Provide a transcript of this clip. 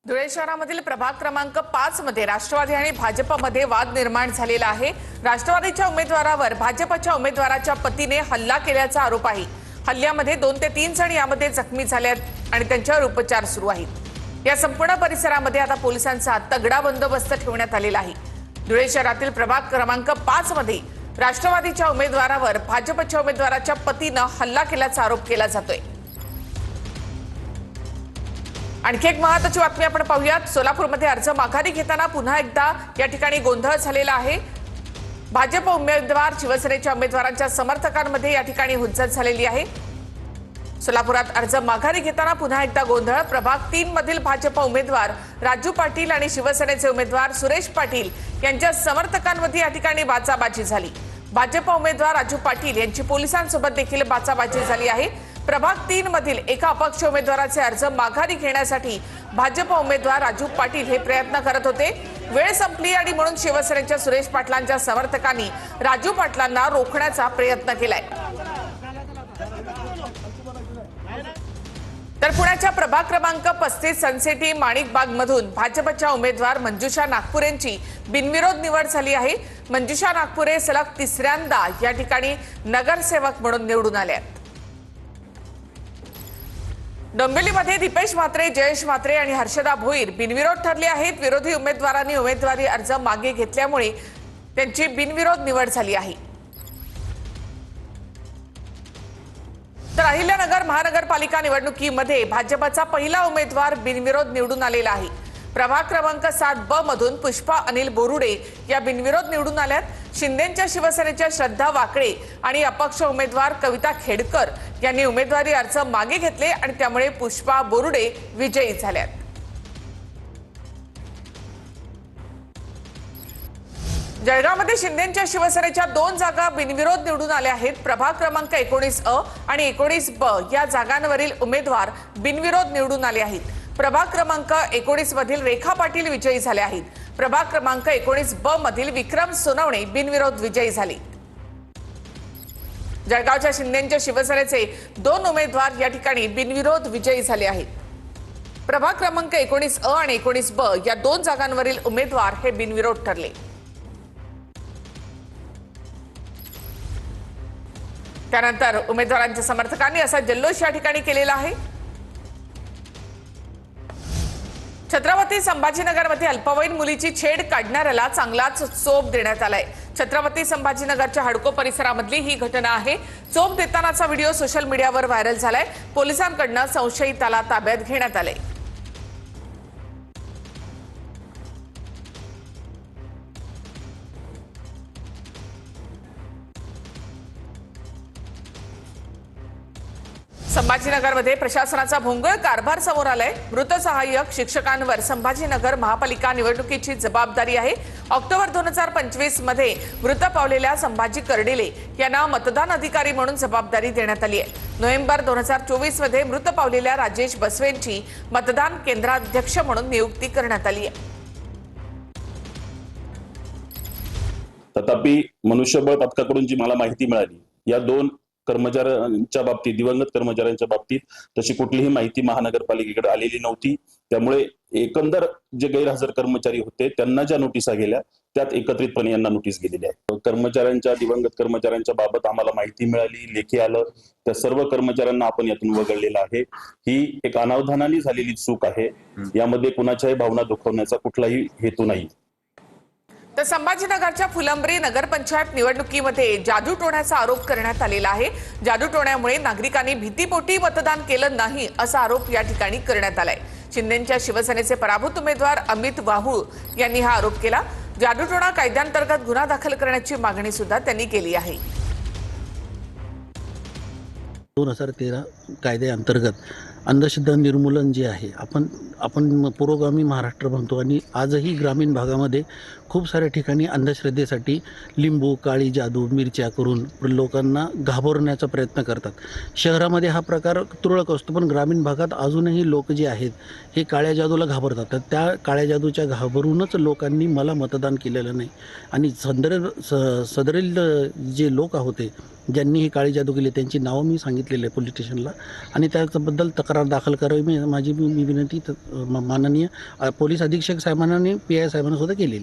धुळे शहरामधील प्रभाग क्रमांक 5 मध्ये राष्ट्रवादी आणि भाजपमध्ये वाद निर्माण झालेला आहे। राष्ट्रवादीच्या उमेदवारावर भाजपच्या उमेदवाराच्या पतीने हल्ला केल्याचा आरोप आहे। हल्ल्यामध्ये 2 ते 3 जण यामध्ये जखमी झालेत आणि त्यांच्यावर उपचार सुरू आहेत। या संपूर्ण परिसरामध्ये आता पोलिसांचा तगडा बंदोबस्त ठेवण्यात आलेला आहे। धुळे शहरातील प्रभाग क्रमांक 5 मध्ये राष्ट्रवादीच्या उमेदवारावर भाजपच्या उमेदवाराच्या पतीने हल्ला केल्याचा आरोप केला जातोय। आणखी एक महत्त्वाची बातमी आपण पाहूयात। सोलापूरमध्ये अर्ज माघारी घेताना पुन्हा एकदा या ठिकाणी गोंधळ झालेला आहे। भाजप उमेदवार शिवसेनेच्या उमेदवारांच्या समर्थकांमध्ये या ठिकाणी हुज्जत झालेली आहे। सोलापुरात अर्ज माघारी घेताना पुन्हा एकदा गोंधळ। प्रभाग 3 मधील भाजप उमेदवार राजू पाटील आणि शिवसेनेचे उमेदवार सुरेश पाटील यांच्या समर्थकांमध्ये या ठिकाणी बाचाबाची झाली। भाजप उमेदवार राजू पाटील यांची पोलिसांसोबत देखील बाचाबाची झाली आहे। प्रभाग 3 मधील एका अपक्ष उमेदवाराचे अर्ज माघारी घेण्यासाठी भाजप उमेदवार राजू पाटील हे प्रयत्न करत होते। वेळ संपली आणि म्हणून शिवसेनेच्या सुरेश पाटलांच्या समर्थकांनी राजू पाटलांना रोखण्याचा प्रयत्न केलाय। तर पुण्याच्या प्रभाग क्रमांक 35 सनसिटी माणिकबाग मधून भाजपच्या उमेदवार मंजुषा नागपुरे यांची बिनविरोध निवड झाली आहे। मंजुषा नागपुरे सलग तिसऱ्यांदा या ठिकाणी नगरसेवक म्हणून निवडून आल्या आहेत। डोंबिवलीमध्ये दीपेश म्हात्रे, जयेश म्हात्रे आणि हर्षदा भोईर बिनविरोध ठरले आहेत। विरोधी उमेदवारांनी उमेदवारी अर्ज मागे घेतल्यामुळे त्यांची बिनविरोध निवड झाली आहे। तर अहिल्यानगर महानगरपालिका निवडणुकीमध्ये भाजपचा पहिला उमेदवार बिनविरोध निवडून आलेला आहे। प्रभाग क्रमांक 7 ब मधून पुष्पा अनिल बोरुडे या बिनविरोध निवडून आल्यात। शिंदेच्या शिवसेनेच्या श्रद्धा वाकळे आणि अपक्ष उमेदवार कविता खेडकर यांनी उमेदवारी अर्ज मागे घेतले आणि त्यामुळे पुष्पा बोरुडे विजयी झाल्यात। जळगावमध्ये शिंदेच्या शिवसेनेच्या 2 जागा बिनविरोध निवडून आल्या आहेत। प्रभाग क्रमांक 19 अ आणि 19 ब या जागांवरील उमेदवार बिनविरोध निवडून आले आहेत। प्रभाग क्रमांक 19 मधील रेखा पाटील विजयी झाले आहेत। प्रभाग क्रमांक 19 ब मधील विक्रम सोनवणे बिनविरोध विजयी झाले। जळगावच्या शिंदेच्या शिवसेनेचे 2 उमेदवार या ठिकाणी बिनविरोध विजयी झाले आहेत। प्रभाग क्रमांक 19 अ आणि 19 ब या 2 जागांवरील उमेदवार हे बिनविरोध ठरले। त्यानंतर उमेदवारांच्या समर्थकांनी असा जल्लोष या ठिकाणी केलेला आहे। छत्रपती संभाजीनगरमध्ये अल्पवयीन मुलीची छेड काढणाऱ्याला चांगलाच चोप देण्यात आलाय। छत्रपती संभाजीनगरच्या हडको परिसरामधली ही घटना आहे। चोप देतानाचा व्हिडिओ सोशल मीडियावर व्हायरल झालाय। पोलिसांकडून संशयिताला ताब्यात घेण्यात आले। संभाजीनगरमध्ये प्रशासनाचा भोंगळ कारभार समोर आलाय। मृत सहाय्यक शिक्षकांवर संभाजीनगर महापालिका निवडणुकीची जबाबदारी आहे। ऑक्टोबर 2025 मध्ये मृत पावलेल्या संभाजी कर्डिले यांना मतदान अधिकारी म्हणून जबाबदारी देण्यात आली आहे। नोव्हेंबर 2024 मध्ये मृत पावलेल्या राजेश बसवेंची मतदान केंद्राध्यक्ष म्हणून नियुक्ती करण्यात आली आहे। तथापि मनुष्यबळ पथकाकडून जी मला माहिती मिळाली, या 2 कर्मचाऱ्यांच्या बाबतीत, दिवंगत कर्मचाऱ्यांच्या बाबतीत तशी कुठलीही माहिती महानगरपालिकेकडे आलेली नव्हती। त्यामुळे एकंदर जे गैरहजर कर्मचारी होते त्यांना ज्या नोटिसा गेल्या त्यात एकत्रितपणे यांना नोटीस गेलेली आहे। कर्मचाऱ्यांच्या, दिवंगत कर्मचाऱ्यांच्या बाबत आम्हाला माहिती मिळाली, लेखी आलं, त्या सर्व कर्मचाऱ्यांना आपण यातून वगळलेलं आहे। ही एक अनावधानाने झालेली चूक आहे। यामध्ये कुणाच्याही भावना दुखवण्याचा कुठलाही हेतू नाही। तर संभाजीनगरच्या फुलंब्री नगरपंचायत निवडणुकीमध्ये जादूटोण्याचा आरोप करण्यात आलेला आहे। जादूटोण्यामुळे नागरिकांनी भीतीपोटी मतदान केलं नाही असा आरोप या ठिकाणी करण्यात आलाय। शिंदेच्या शिवसेनेचे पराभूत उमेदवार अमित वाहुळ यांनी हा आरोप केला। जादूटोणा कायद्यांतर्गत गुन्हा दाखल करण्याची मागणी सुद्धा त्यांनी केली आहे। 2013 कायद्याअंतर्गत अंधश्रद्धा निर्मूलन जे आहे, आपण पुरोगामी महाराष्ट्र म्हणतो आणि आजही ग्रामीण भागामध्ये खूप साऱ्या ठिकाणी अंधश्रद्धेसाठी लिंबू, काळी जादू, मिरच्या करून लोकांना घाबरण्याचा प्रयत्न करतात। शहरामध्ये हा प्रकार तुरळक असतो, पण ग्रामीण भागात अजूनही लोक जे आहेत हे काळ्या जादूला घाबरतात। तर त्या काळ्या जादूच्या घाबरूनच लोकांनी मला मतदान केलेलं नाही आणि सदरील जे लोक होते ज्यांनी ही काळी जादू केली त्यांची नावं मी सांगितलेली आहे पोलीस स्टेशनला आणि त्याबद्दल तक्रार तक्रार दाखल करावी माझी मी विनंती माननीय पोलीस अधीक्षक साहेबांना आणि PI साहेबांना सुद्धा केलेली.